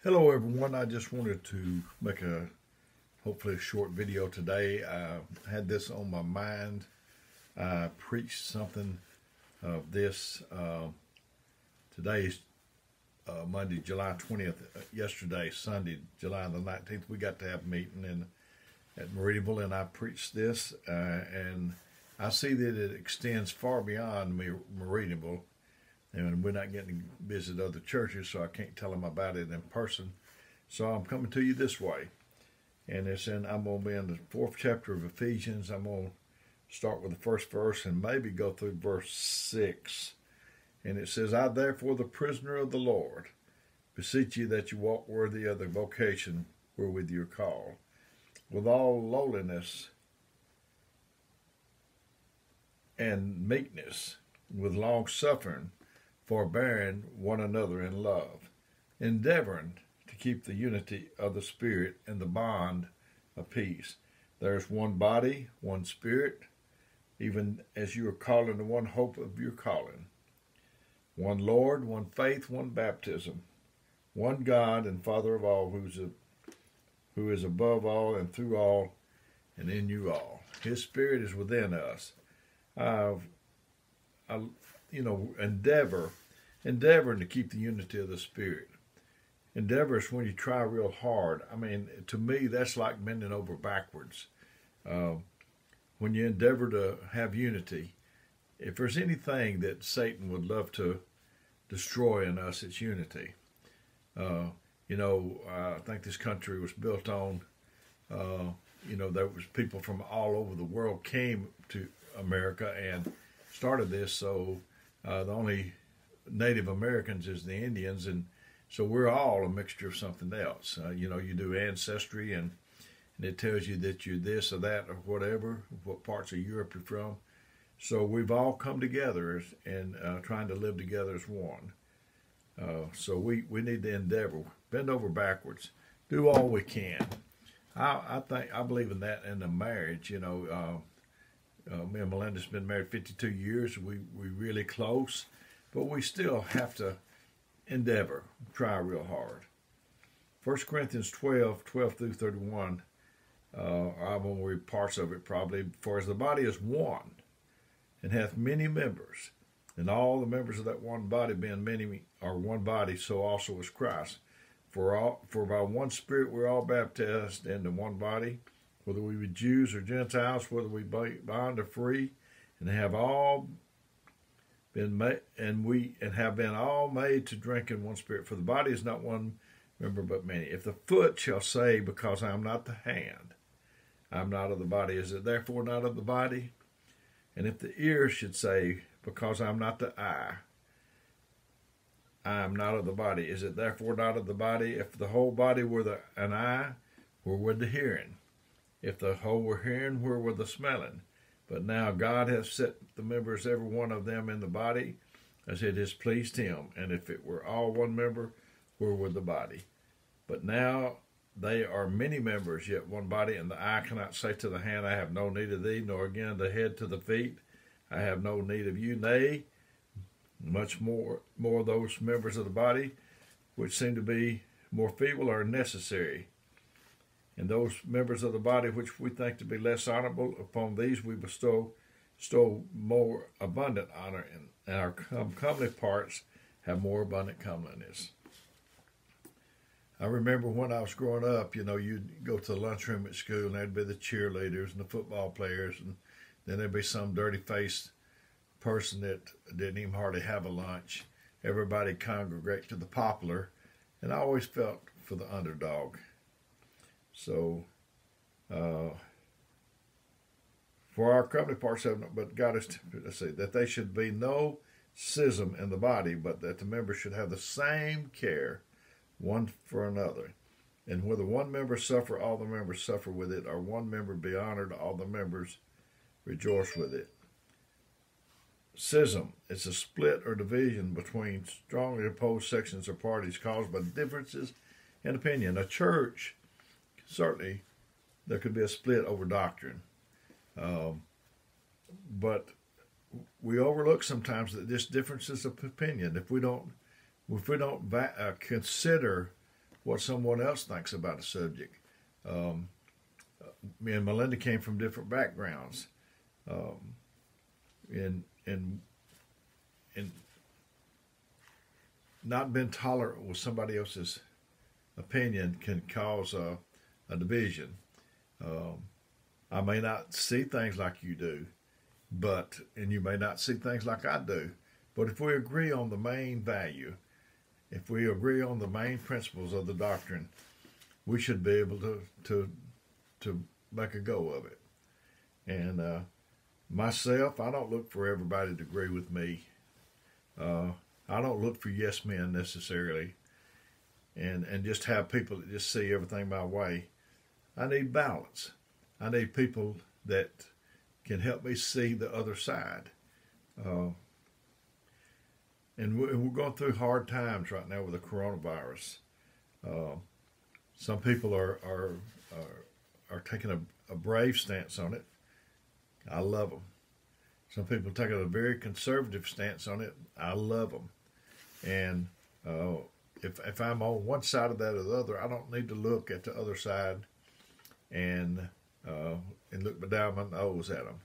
Hello everyone, I just wanted to make hopefully a short video today. I had this on my mind. I preached something of this. Today's Monday, July 20th. Yesterday, Sunday, July the 19th, we got to have a meeting at Meridianville, and I preached this, and I see that it extends far beyond Meridianville. And we're not getting to visit other churches, so I can't tell them about it in person. So I'm coming to you this way. And I'm going to be in the 4th chapter of Ephesians. I'm going to start with the first verse and maybe go through verse 6. And it says, I therefore, the prisoner of the Lord, beseech you that you walk worthy of the vocation wherewith you are called, with all lowliness and meekness, with longsuffering, forbearing one another in love, endeavoring to keep the unity of the Spirit in the bond of peace. There is one body, one Spirit, even as you are called into one hope of your calling. One Lord, one faith, one baptism, one God and Father of all, who is above all and through all and in you all. His Spirit is within us. Endeavoring to keep the unity of the Spirit. Endeavor is when you try real hard. I mean, to me, that's like bending over backwards. When you endeavor to have unity, if there's anything that Satan would love to destroy in us, it's unity. I think this country was built on, there was people from all over the world came to America and started this, so the only Native Americans is the Indians, and so we're all a mixture of something else. You do ancestry, and it tells you that you're this or that or whatever, what parts of Europe you're from. So we've all come together and trying to live together as one. So we need to endeavor, bend over backwards, do all we can. I believe in that in a marriage. Me and Melinda's been married 52 years. We're really close. But we still have to endeavor, try real hard. 1 Corinthians 12 through 31, I won't read parts of it probably. For as the body is one, and hath many members, and all the members of that one body being many are one body, so also is Christ. For by one Spirit we're all baptized into one body, whether we be Jews or Gentiles, whether we be bond or free, and have all have been all made to drink in one Spirit. For the body is not one member but many. If the foot shall say, because I am not the hand, I am not of the body, is it therefore not of the body? And if the ear should say, because I am not the eye, I am not of the body, is it therefore not of the body? If the whole body were an eye, where would the hearing? If the whole were hearing, where were the smelling? But now God hath set the members, every one of them, in the body, as it has pleased him. And if it were all one member, where were the body? But now they are many members, yet one body. And the eye cannot say to the hand, I have no need of thee, nor again the head to the feet, I have no need of you. Nay, much more those members of the body, which seem to be more feeble, are necessary. And those members of the body which we think to be less honorable, upon these we bestow more abundant honor, and our comely parts have more abundant comeliness. I remember when I was growing up, you'd go to the lunchroom at school, and there'd be the cheerleaders and the football players, and then there'd be some dirty-faced person that didn't even hardly have a lunch. Everybody congregate to the popular, and I always felt for the underdog. So, for our company parts have, but God is, that they should be no schism in the body, but that the members should have the same care one for another. And whether one member suffer, all the members suffer with it, or one member be honored, all the members rejoice with it. Schism is a split or division between strongly opposed sections or parties caused by differences in opinion. A church, certainly, there could be a split over doctrine. But we overlook sometimes that this differences of opinion. If we don't consider what someone else thinks about a subject. Um, Me and Melinda came from different backgrounds, um, and and and not being tolerant with somebody else's opinion can cause a division. Um, I may not see things like you do, and you may not see things like I do, but if we agree on the main value, if we agree on the main principles of the doctrine, we should be able to make a go of it. And myself, I don't look for everybody to agree with me. I don't look for yes men necessarily, and just have people that just see everything my way. I need balance. I need people that can help me see the other side. And we're going through hard times right now with the coronavirus. Some people are taking a brave stance on it. I love them. Some people taking a very conservative stance on it. I love them. And if I'm on one side of that or the other, I don't need to look at the other side and look down my nose at them.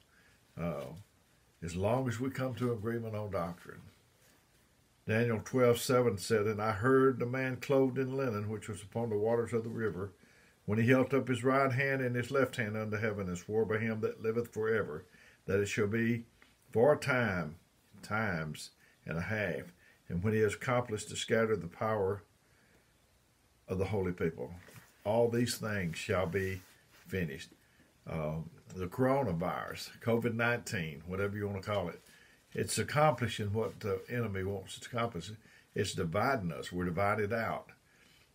As long as we come to agreement on doctrine. Daniel 12:7 said, "And I heard the man clothed in linen, which was upon the waters of the river, when he held up his right hand and his left hand unto heaven, and swore by him that liveth forever, that it shall be for a times and a half, and when he has accomplished to scatter the power of the holy people, all these things shall be finished." The coronavirus, COVID-19, whatever you want to call it, it's accomplishing what the enemy wants to accomplish. It's dividing us. We're divided out.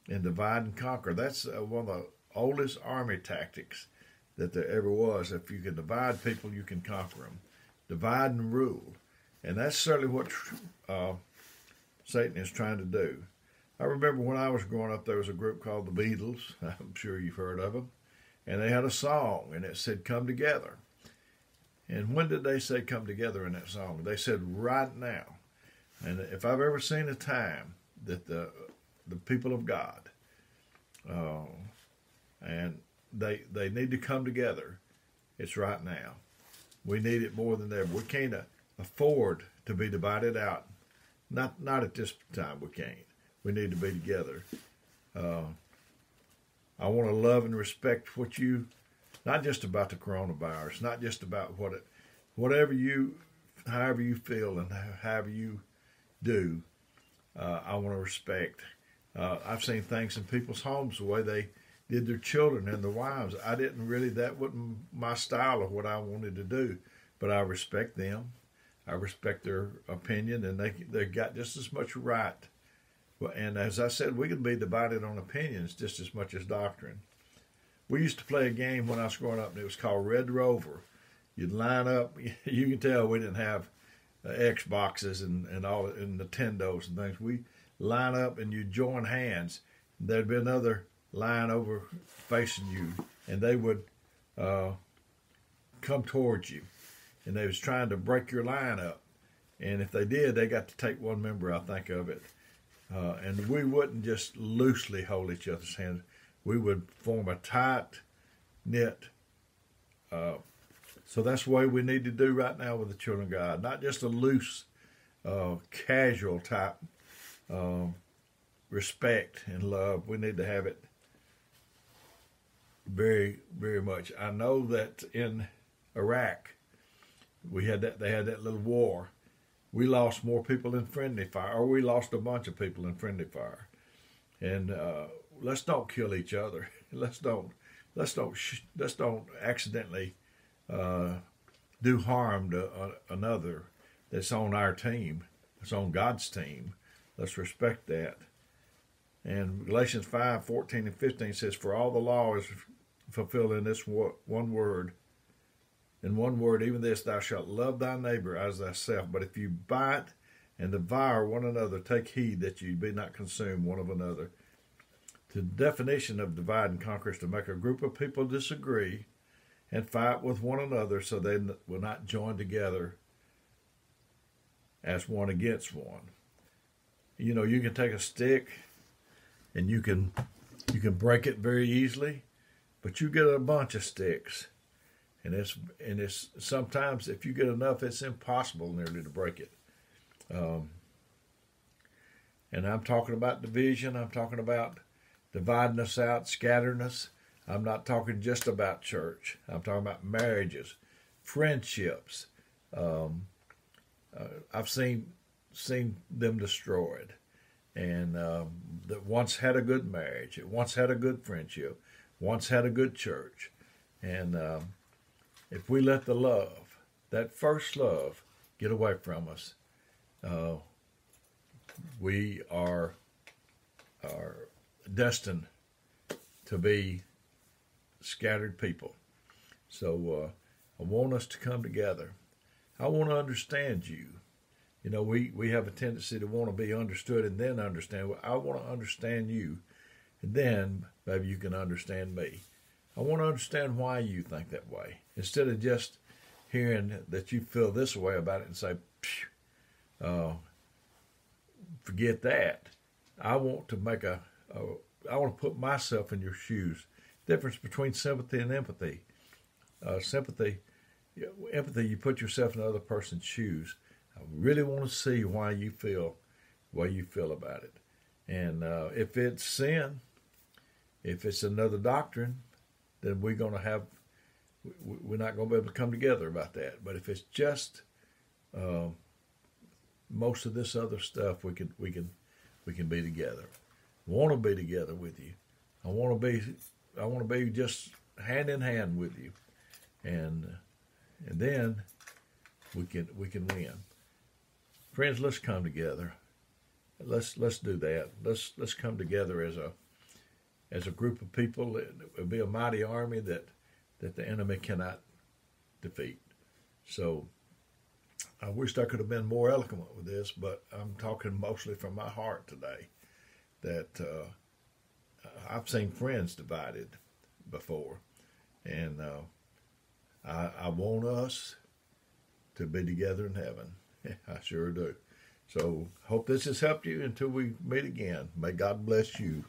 And divide and conquer. That's one of the oldest army tactics that there ever was. If you can divide people, you can conquer them. Divide and rule. And that's certainly what Satan is trying to do. I remember when I was growing up, there was a group called the Beatles. I'm sure you've heard of them. And they had a song, and it said, "Come together." And when did they say come together in that song? They said right now. And if I've ever seen a time that the people of God, and they need to come together, it's right now. We need it more than ever. We can't afford to be divided out. Not at this time, we can't. We need to be together. I want to love and respect what you, not just about the coronavirus, not just about however you feel and however you do, I want to respect. I've seen things in people's homes, the way they did their children and their wives. That wasn't my style of what I wanted to do, but I respect them. I respect their opinion, and they got just as much right. And as I said, we can be divided on opinions just as much as doctrine. We used to play a game when I was growing up, and it was called Red Rover. You'd line up. You can tell we didn't have Xboxes and all and Nintendos and things. We line up, and you join hands. There'd be another line over facing you, and they would come towards you, and they was trying to break your line up. And if they did, they got to take one member, I think, of it. And we wouldn't just loosely hold each other's hands. We would form a tight knit. So that's the way we need to do right now with the children of God. Not just a loose, casual type respect and love. We need to have it very, very much. I know that in Iraq, they had that little war. We lost more people in friendly fire, or we lost a bunch of people in friendly fire. And let's don't kill each other. Let's don't accidentally do harm to another that's on our team, that's on God's team. Let's respect that. And Galatians 5:14 and 15 says, "For all the law is fulfilled in this one word. In one word, even this, thou shalt love thy neighbor as thyself. But if you bite and devour one another, take heed that you be not consumed one of another." The definition of divide and conquer is to make a group of people disagree and fight with one another so they will not join together as one against one. You know, you can take a stick and you can break it very easily, but you get a bunch of sticks, and it's sometimes if you get enough, it's impossible nearly to break it. And I'm talking about division. I'm talking about dividing us out, scattering us. I'm not talking just about church. I'm talking about marriages, friendships. I've seen them destroyed, and that once had a good marriage, it once had a good friendship, once had a good church, and if we let the love, that first love, get away from us, we are destined to be scattered people. So I want us to come together. I want to understand you. You know, we have a tendency to want to be understood and then understand. I want to understand you, and then maybe you can understand me. I want to understand why you think that way, instead of just hearing that you feel this way about it and say, forget that. I want to make I want to put myself in your shoes. Difference between sympathy and empathy. Empathy, you put yourself in another person's shoes. I really want to see why you feel the way you feel about it. And if it's sin, if it's another doctrine, then we're not going to be able to come together about that. But if it's just most of this other stuff, we can be together. I want to be together with you. I want to be just hand in hand with you, and then we can win. Friends, let's come together. Let's do that. Let's come together as a group of people. It will be a mighty army that the enemy cannot defeat. So I wish I could have been more eloquent with this, but I'm talking mostly from my heart today. That I've seen friends divided before, and I want us to be together in heaven. I sure do. So hope this has helped you until we meet again. May God bless you.